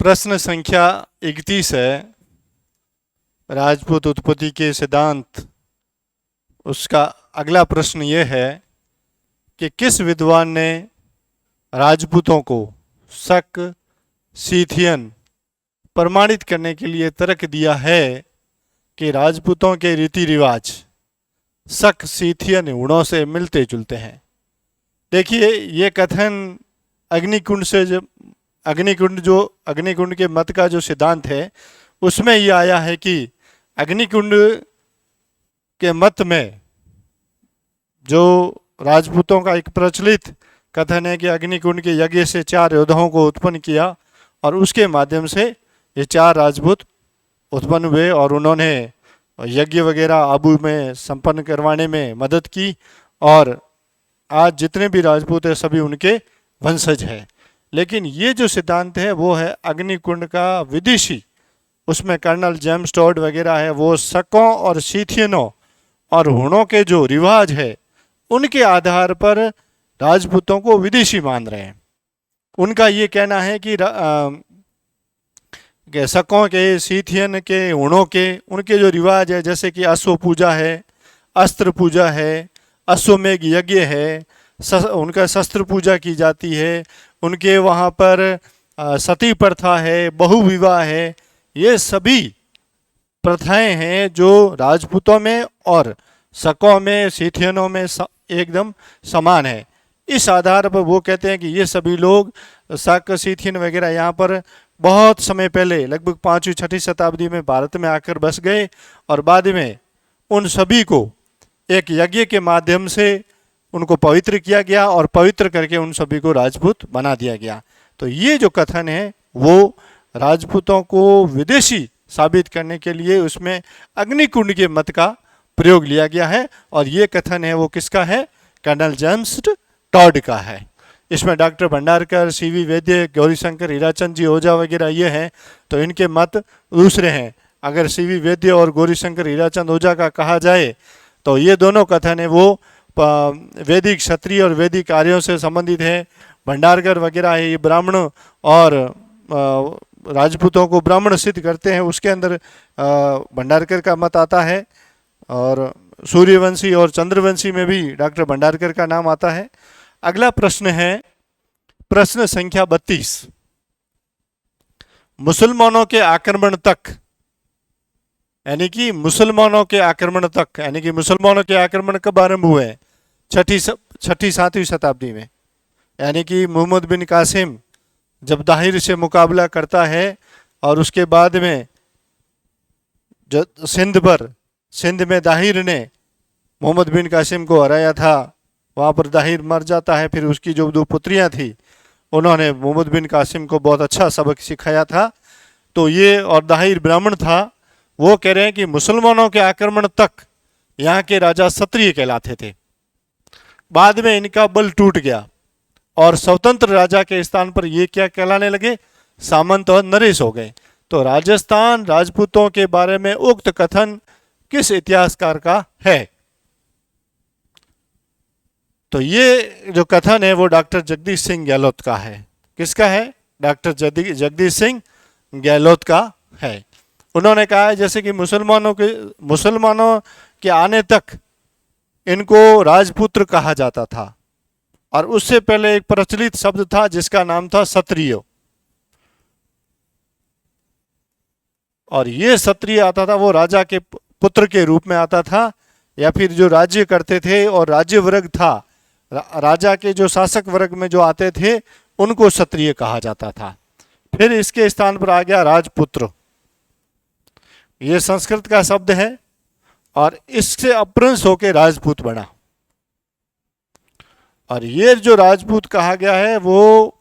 प्रश्न संख्या 31 है, राजपूत उत्पत्ति के सिद्धांत। उसका अगला प्रश्न यह है कि किस विद्वान ने राजपूतों को शक सीथियन प्रमाणित करने के लिए तर्क दिया है कि राजपूतों के रीति रिवाज शक सीथियन गुणों से मिलते जुलते हैं। देखिए, ये कथन अग्निकुंड के मत का जो सिद्धांत है उसमें ये आया है कि अग्निकुंड के मत में जो राजपूतों का एक प्रचलित कथन है कि अग्निकुंड के यज्ञ से 4 योद्धाओं को उत्पन्न किया और उसके माध्यम से ये 4 राजपूत उत्पन्न हुए और उन्होंने यज्ञ वगैरह आबू में संपन्न करवाने में मदद की और आज जितने भी राजपूत हैं सभी उनके वंशज हैं। लेकिन ये जो सिद्धांत है वो है अग्निकुंड का विदेशी, उसमें कर्नल जेम्स टॉड वगैरह है, वो शकों और सीथियनों और हुणों के जो रिवाज है उनके आधार पर राजपूतों को विदेशी मान रहे हैं। उनका ये कहना है कि शकों के, सीथियन के, हुणों के उनके जो रिवाज है, जैसे कि अश्व पूजा है, अस्त्र पूजा है, अश्वमेघ यज्ञ है, उनका शस्त्र पूजा की जाती है, उनके वहाँ पर सती प्रथा है, बहुविवाह है, ये सभी प्रथाएं हैं जो राजपूतों में और शकों में, सीथियनों में एकदम समान है। इस आधार पर वो कहते हैं कि ये सभी लोग शक, सीथियन वगैरह यहाँ पर बहुत समय पहले लगभग 5वीं-6वीं शताब्दी में भारत में आकर बस गए और बाद में उन सभी को एक यज्ञ के माध्यम से उनको पवित्र किया गया और पवित्र करके उन सभी को राजपूत बना दिया गया। तो ये जो कथन है वो राजपूतों को विदेशी साबित करने के लिए उसमें अग्निकुंड के मत का प्रयोग लिया गया है और ये कथन है वो किसका है? कर्नल जेम्स टॉड का है। इसमें डॉक्टर भंडारकर, सीवी वैद्य, गौरीशंकर हीराचंद जी ओझा वगैरह ये हैं, तो इनके मत दूसरे हैं। अगर सीवी वैद्य और गौरीशंकर हीराचंद ओझा का कहा जाए तो ये दोनों कथन है वो वैदिक, क्षत्रिय और वैदिक कार्यों से संबंधित है। भंडारकर वगैरह है ये ब्राह्मण और राजपूतों को ब्राह्मण सिद्ध करते हैं, उसके अंदर भंडारकर का मत आता है और सूर्यवंशी और चंद्रवंशी में भी डॉक्टर भंडारकर का नाम आता है। अगला प्रश्न है प्रश्न संख्या 32। मुसलमानों के आक्रमण तक यानी कि मुसलमानों के आक्रमण कब आरंभ हुए? 6ठी-7वीं शताब्दी में। यानी कि मोहम्मद बिन कासिम जब दाहिर से मुकाबला करता है और उसके बाद में जो सिंध में दाहिर ने मोहम्मद बिन कासिम को हराया था, वहाँ पर दाहिर मर जाता है। फिर उसकी जो 2 पुत्रियाँ थी उन्होंने मोहम्मद बिन कासिम को बहुत अच्छा सबक सिखाया था। तो ये, और दाहिर ब्राह्मण था, वो कह रहे हैं कि मुसलमानों के आक्रमण तक यहाँ के राजा क्षत्रिय कहलाते थे। बाद में इनका बल टूट गया और स्वतंत्र राजा के स्थान पर ये क्या कहलाने लगे? सामंत और नरेश हो गए। तो राजस्थान राजपूतों के बारे में उक्त कथन किस इतिहासकार का है? तो ये जो कथन है वो डॉक्टर जगदीश सिंह गहलोत का है। किसका है? डॉक्टर जगदीश सिंह गहलोत का है। उन्होंने कहा है जैसे कि मुसलमानों के आने तक इनको राजपुत्र कहा जाता था और उससे पहले एक प्रचलित शब्द था जिसका नाम था क्षत्रिय, और ये क्षत्रिय आता था वो राजा के पुत्र के रूप में आता था या फिर जो राज्य करते थे और राज्य वर्ग था, राजा के जो शासक वर्ग में जो आते थे उनको क्षत्रिय कहा जाता था। फिर इसके स्थान पर आ गया राजपुत्र। ये संस्कृत का शब्द है और इससे अपभ्रंश होकर राजपूत बना। और ये जो राजपूत कहा गया है वो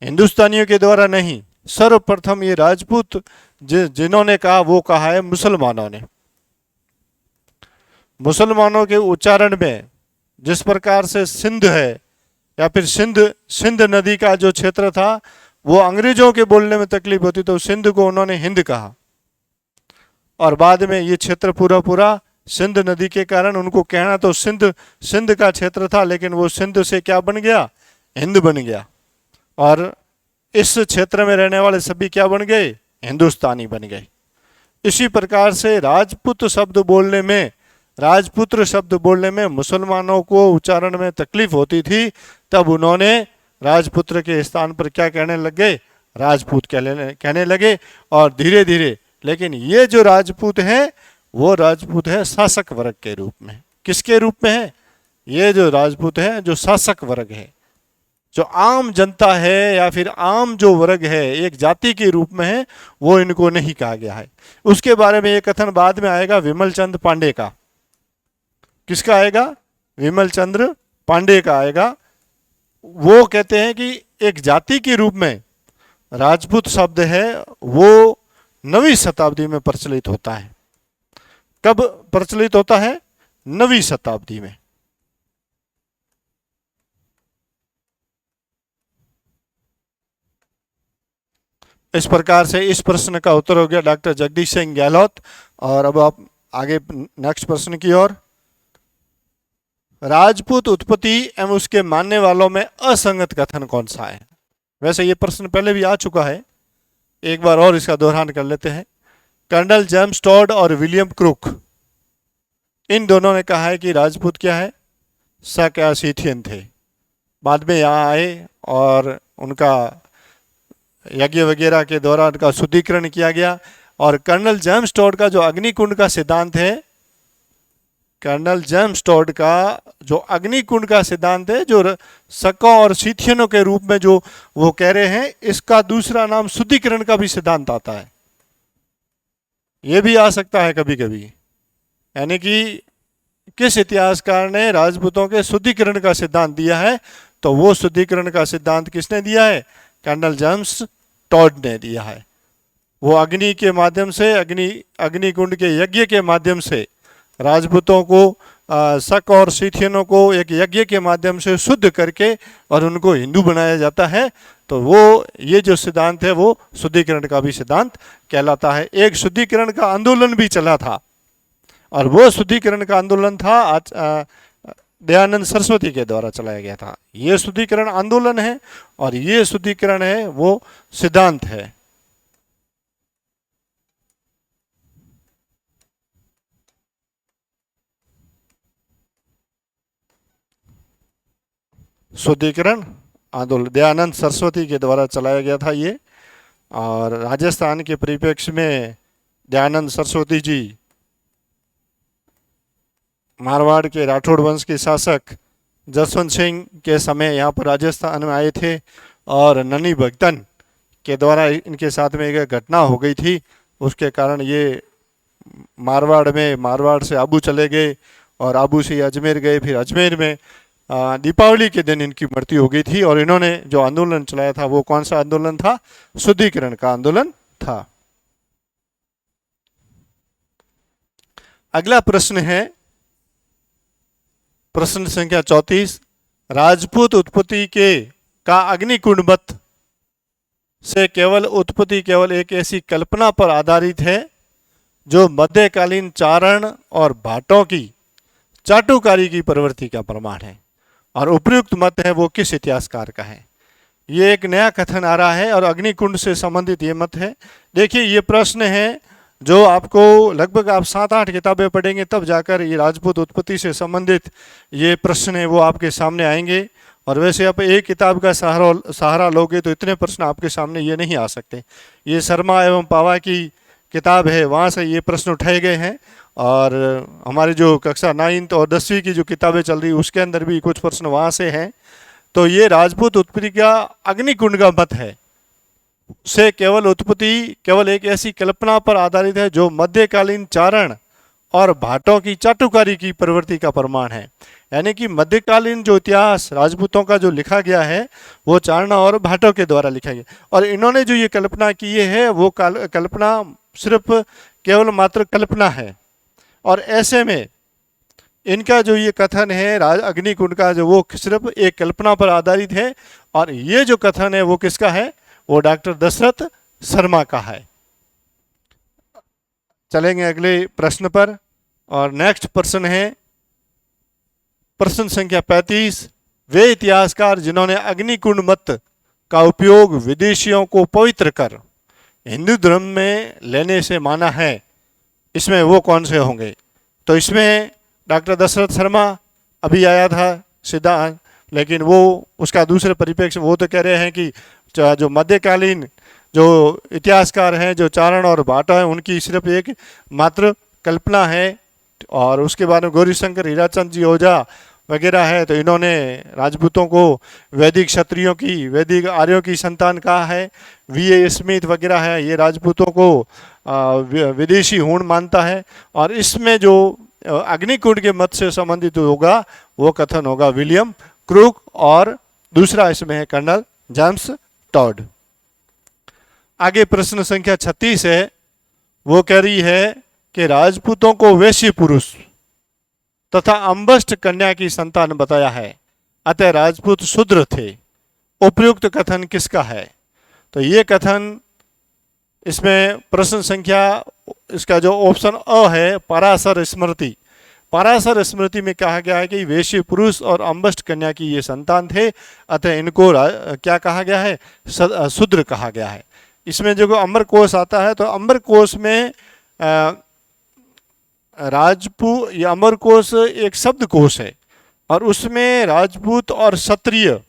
हिंदुस्तानियों के द्वारा नहीं, सर्वप्रथम ये राजपूत जिन्होंने कहा वो कहा है मुसलमानों ने। मुसलमानों के उच्चारण में जिस प्रकार से सिंध है या फिर सिंध नदी का जो क्षेत्र था वो अंग्रेजों के बोलने में तकलीफ होती तो सिंध को उन्होंने हिंद कहा और बाद में ये क्षेत्र पूरा सिंध नदी के कारण उनको कहना तो सिंध का क्षेत्र था, लेकिन वो सिंध से क्या बन गया? हिंद बन गया। और इस क्षेत्र में रहने वाले सभी क्या बन गए? हिंदुस्तानी बन गए। इसी प्रकार से राजपूत शब्द बोलने में, राजपुत्र शब्द बोलने में मुसलमानों को उच्चारण में तकलीफ होती थी, तब उन्होंने राजपुत्र के स्थान पर क्या कहने लगे? राजपूत कहने लगे। और धीरे धीरे, लेकिन ये जो राजपूत है वो राजपूत है शासक वर्ग के रूप में। किसके रूप में है? ये जो राजपूत है जो शासक वर्ग है, जो आम जनता है या फिर आम जो वर्ग है एक जाति के रूप में है, वो इनको नहीं कहा गया है। उसके बारे में ये कथन बाद में आएगा विमल चंद पांडे का। किसका आएगा? विमल चंद्र पांडे का आएगा। वो कहते हैं कि एक जाति के रूप में राजपूत शब्द है वो 9वीं शताब्दी में प्रचलित होता है। कब प्रचलित होता है? 9वीं शताब्दी में। इस प्रकार से इस प्रश्न का उत्तर हो गया डॉक्टर जगदीश सिंह गहलोत। और अब आप आगे नेक्स्ट प्रश्न की ओर। राजपूत उत्पत्ति एवं उसके मानने वालों में असंगत कथन कौन सा है? वैसे ये प्रश्न पहले भी आ चुका है, एक बार और इसका दोहरान कर लेते हैं। कर्नल जेम्स टॉड और विलियम क्रूक, इन दोनों ने कहा है कि राजपूत क्या है? शक या सीथियन थे। बाद में यहाँ आए और उनका यज्ञ वगैरह के द्वारा उनका शुद्धिकरण किया गया। और कर्नल जेम्स टॉड का जो अग्निकुंड का सिद्धांत है, कर्नल जेम्स टॉड का जो अग्निकुंड का सिद्धांत है, जो शकों और सीथियनों के रूप में जो वो कह रहे हैं, इसका दूसरा नाम शुद्धिकरण का भी सिद्धांत आता है। ये भी आ सकता है कभी कभी। यानी कि किस इतिहासकार ने राजपूतों के शुद्धिकरण का सिद्धांत दिया है? तो वो शुद्धिकरण का सिद्धांत किसने दिया है? कर्नल जेम्स टॉड ने दिया है। वो अग्नि के माध्यम से, अग्निकुंड के यज्ञ के माध्यम से राजपूतों को, शक और सीथियनों को एक यज्ञ के माध्यम से शुद्ध करके और उनको हिंदू बनाया जाता है। तो वो ये जो सिद्धांत है वो शुद्धिकरण का भी सिद्धांत कहलाता है। एक शुद्धिकरण का आंदोलन भी चला था, और वो शुद्धिकरण का आंदोलन था दयानंद सरस्वती के द्वारा चलाया गया था। ये शुद्धिकरण आंदोलन है और ये शुद्धिकरण है वो सिद्धांत है। शुद्धिकरण आंदोलन दयानंद सरस्वती के द्वारा चलाया गया था ये। और राजस्थान के परिप्रेक्ष्य में दयानंद सरस्वती जी मारवाड़ के राठौड़ वंश के शासक जसवंत सिंह के समय यहाँ पर राजस्थान में आए थे, और ननी भगतन के द्वारा इनके साथ में एक घटना हो गई थी। उसके कारण ये मारवाड़ से आबू चले गए, और आबू से अजमेर गए। फिर अजमेर में दीपावली के दिन इनकी मृत्यु हो गई थी। और इन्होंने जो आंदोलन चलाया था वो कौन सा आंदोलन था? शुद्धिकरण का आंदोलन था। अगला प्रश्न है प्रश्न संख्या 34। राजपूत उत्पत्ति का अग्निकुंड मत से उत्पत्ति केवल एक ऐसी कल्पना पर आधारित है जो मध्यकालीन चारण और भाटों की चाटुकारी की प्रवृत्ति का प्रमाण है, और उपयुक्त मत है वो किस इतिहासकार का है? ये एक नया कथन आ रहा है और अग्निकुंड से संबंधित ये मत है। देखिए, ये प्रश्न है जो आपको लगभग आप 7-8 किताबें पढ़ेंगे तब जाकर ये राजपूत उत्पत्ति से संबंधित ये प्रश्न है वो आपके सामने आएंगे। और वैसे आप एक किताब का सहारा लोगे तो इतने प्रश्न आपके सामने ये नहीं आ सकते। ये शर्मा एवं पावा की किताब है, वहाँ से ये प्रश्न उठाए गए हैं। और हमारी जो कक्षा 9th और 10वीं की जो किताबें चल रही उसके अंदर भी कुछ प्रश्न वहाँ से हैं। तो ये राजपूत उत्पत्ति का अग्निकुंड का मत है से उत्पत्ति केवल एक ऐसी कल्पना पर आधारित है जो मध्यकालीन चारण और भाटों की चाटुकारी की प्रवृत्ति का प्रमाण है। यानी कि मध्यकालीन जो इतिहास राजपूतों का जो लिखा गया है वो चारण और भाटों के द्वारा लिखा गया, और इन्होंने जो ये कल्पना की है वो कल्पना सिर्फ केवल मात्र कल्पना है। और ऐसे में इनका जो ये कथन है अग्निकुंड का, जो वो सिर्फ एक कल्पना पर आधारित है। और ये जो कथन है वो किसका है? वो डॉक्टर दशरथ शर्मा का है। चलेंगे अगले प्रश्न पर। और नेक्स्ट प्रश्न है प्रश्न संख्या 35। वे इतिहासकार जिन्होंने अग्निकुंड मत का उपयोग विदेशियों को पवित्र कर हिंदू धर्म में लेने से माना है, इसमें वो कौन से होंगे? तो इसमें डॉक्टर दशरथ शर्मा अभी आया था सिद्धांत, लेकिन वो उसका दूसरे परिप्रेक्ष्य वो तो कह रहे हैं कि जो मध्यकालीन जो इतिहासकार हैं, जो चारण और भाटा हैं, उनकी सिर्फ एक मात्र कल्पना है। और उसके बाद में गौरीशंकर हीराचंद जी ओझा वगैरह है, तो इन्होंने राजपूतों को वैदिक क्षत्रियों की, वैदिक आर्यों की संतान कहा है। वी.ए. स्मिथ वगैरह है, ये राजपूतों को विदेशी हूण मानता है। और इसमें जो अग्निकुंड के मत से संबंधित होगा वो कथन होगा विलियम क्रूक, और दूसरा इसमें है कर्नल जेम्स टॉड। आगे प्रश्न संख्या 36 है, वो कह रही है कि राजपूतों को वैश्य पुरुष तथा अंबष्ट कन्या की संतान बताया है, अतः राजपूत शूद्र थे। उपयुक्त कथन किसका है? तो ये कथन इसमें प्रश्न संख्या, इसका जो ऑप्शन अ है, पराशर स्मृति। पराशर स्मृति में कहा गया है कि वैश्य पुरुष और अंबष्ट कन्या की ये संतान थे, अतः इनको क्या कहा गया है? शूद्र कहा गया है। इसमें जो अमर कोश आता है, तो अमर कोश में राजपूत या अमर कोश एक शब्द कोश है, और उसमें राजपूत और क्षत्रिय,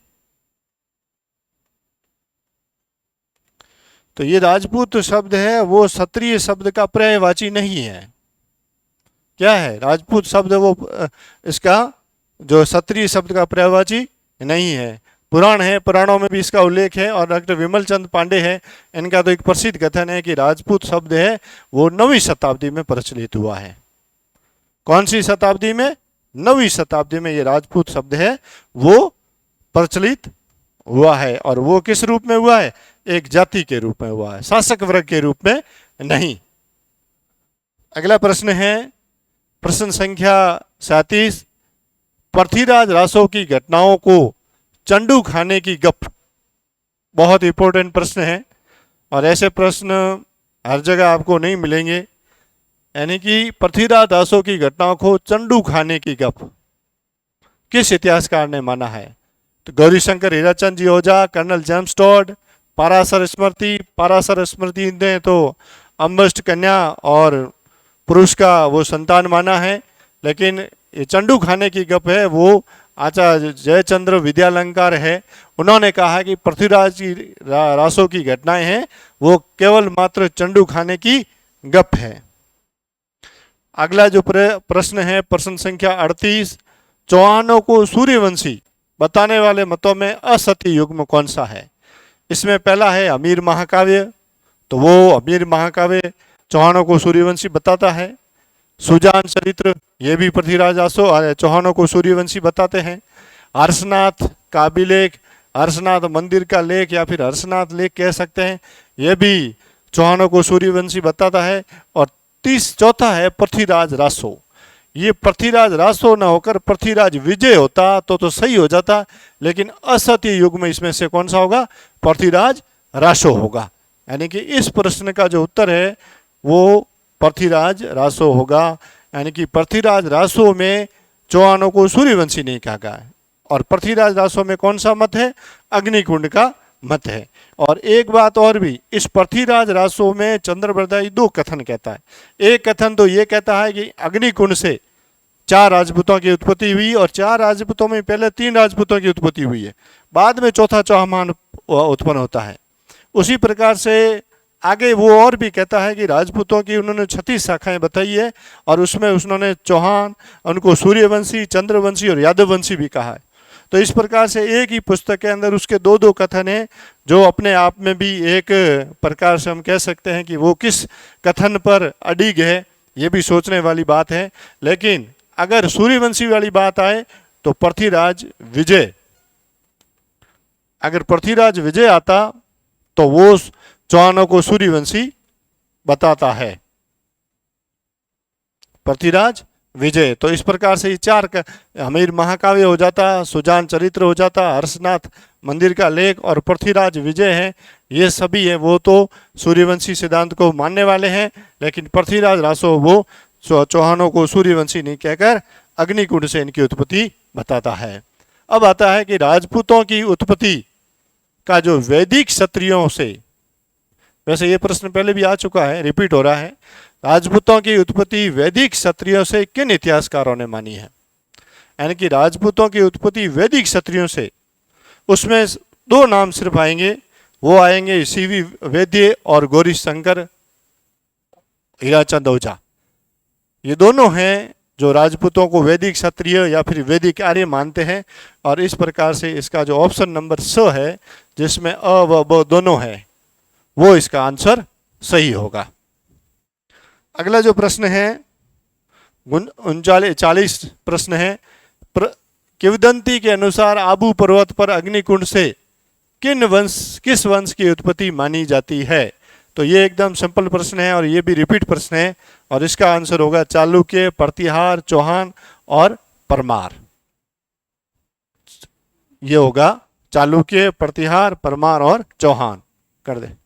तो ये राजपूत शब्द है वो क्षत्रिय शब्द का पर्यायवाची नहीं है। क्या है? राजपूत शब्द वो इसका जो क्षत्रिय शब्द का पर्यायवाची नहीं है। पुराण है, पुराणों में भी इसका उल्लेख है। और डॉक्टर विमल चंद पांडे हैं, इनका तो एक प्रसिद्ध कथन है कि राजपूत शब्द है वो 9वीं शताब्दी में प्रचलित हुआ है। कौन सी शताब्दी में? 9वीं शताब्दी में ये राजपूत शब्द है वो प्रचलित हुआ है। और वो किस रूप में हुआ है? एक जाति के रूप में हुआ है, शासक वर्ग के रूप में नहीं। अगला प्रश्न है प्रश्न संख्या 37, पृथ्वीराज रासो की घटनाओं को चंडू खाने की गप। बहुत इंपॉर्टेंट प्रश्न है, और ऐसे प्रश्न हर जगह आपको नहीं मिलेंगे। यानी कि पृथ्वीराज रासो की घटनाओं को चंडू खाने की गप किस इतिहासकार ने माना है? तो गौरीशंकर हीराचंद जी ओझा, कर्नल जेम्स टॉड, पराशर स्मृति। पराशर स्मृति ने तो अंबष्ट कन्या और पुरुष का वो संतान माना है, लेकिन ये चंडू खाने की गप है वो आचार्य जयचंद्र विद्यालंकार है, उन्होंने कहा कि पृथ्वीराज की रासों की घटनाएं हैं वो केवल मात्र चंडू खाने की गप है। अगला जो प्रश्न है प्रश्न संख्या 38, चौहानों को सूर्यवंशी बताने वाले मतों में असत्य युग्म कौन सा है? इसमें पहला है अमीर महाकाव्य, तो वो अमीर महाकाव्य चौहानों को सूर्यवंशी बताता है। सुजान चरित्र, ये भी पृथ्वीराज रासो चौहानों को सूर्यवंशी बताते हैं। हर्षनाथ का अभिलेख, हर्षनाथ मंदिर का लेख या फिर हर्षनाथ लेख कह सकते हैं, ये भी चौहानों को सूर्यवंशी बताता है। और चौथा है पृथ्वीराज रासो। ये पृथ्वीराज रासो न होकर पृथ्वीराज विजय होता तो सही हो जाता, लेकिन असत्य युग में इसमें से कौन सा होगा? पृथ्वीराज रासो होगा। यानी कि इस प्रश्न का जो उत्तर है वो पृथ्वीराज रासो होगा। यानी कि पृथ्वीराज रासो में चौहानों को सूर्यवंशी नहीं कहा गया है। और पृथ्वीराज रासो में कौन सा मत है? अग्निकुंड का मत है। और एक बात और भी, इस पृथ्वीराज रासो में चंद्रबरदाई 2 कथन कहता है। एक कथन तो ये कहता है कि अग्निकुंड से 4 राजपूतों की उत्पत्ति हुई, और 4 राजपूतों में पहले 3 राजपूतों की उत्पत्ति हुई है, बाद में चौथा चौहान उत्पन्न होता है। उसी प्रकार से आगे वो और भी कहता है कि राजपूतों की उन्होंने 36 शाखाएं बताई है, और उसमें उन्होंने चौहान, उनको सूर्यवंशी, चंद्रवंशी और यादववंशी भी कहा है। तो इस प्रकार से एक ही पुस्तक के अंदर उसके 2-2 कथन हैं, जो अपने आप में भी एक प्रकार से हम कह सकते हैं कि वो किस कथन पर अडिग है, ये भी सोचने वाली बात है। लेकिन अगर सूर्यवंशी वाली बात आए तो पृथ्वीराज विजय, अगर पृथ्वीराज विजय आता तो वो चौहानों को सूर्यवंशी बताता है, पृथ्वीराज विजय। तो इस प्रकार से ये 4 अमीर महाकाव्य हो जाता, सुजान चरित्र हो जाता, हर्षनाथ मंदिर का लेख और पृथ्वीराज विजय है, ये सभी हैं वो तो सूर्यवंशी सिद्धांत को मानने वाले हैं। लेकिन पृथ्वीराज रासो वो चौहानों को सूर्यवंशी नहीं कहकर अग्निकुंड से इनकी उत्पत्ति बताता है। अब आता है कि राजपूतों की उत्पत्ति का जो वैदिक क्षत्रियों से, वैसे ये प्रश्न पहले भी आ चुका है, रिपीट हो रहा है, राजपूतों की उत्पत्ति वैदिक क्षत्रियों से किन इतिहासकारों ने मानी है? यानी कि राजपूतों की उत्पत्ति वैदिक क्षत्रियों से, उसमें दो नाम सिर्फ आएंगे, वो आएंगे सीवी वैद्य और गौरी शंकर हीराचंद ओझा। ये दोनों हैं जो राजपूतों को वैदिक क्षत्रिय या फिर वैदिक आर्य मानते हैं। और इस प्रकार से इसका जो ऑप्शन नंबर स है, जिसमें अ व ब दोनों है, वो इसका आंसर सही होगा। अगला जो प्रश्न है 39 प्रश्न है, किंवदंती के अनुसार आबू पर्वत पर अग्निकुंड से किस वंश की उत्पत्ति मानी जाती है? तो ये एकदम सिंपल प्रश्न है और ये भी रिपीट प्रश्न है, और इसका आंसर होगा चालुक्य, प्रतिहार, चौहान और परमार। ये होगा चालुक्य, प्रतिहार, परमार और चौहान। कर दे।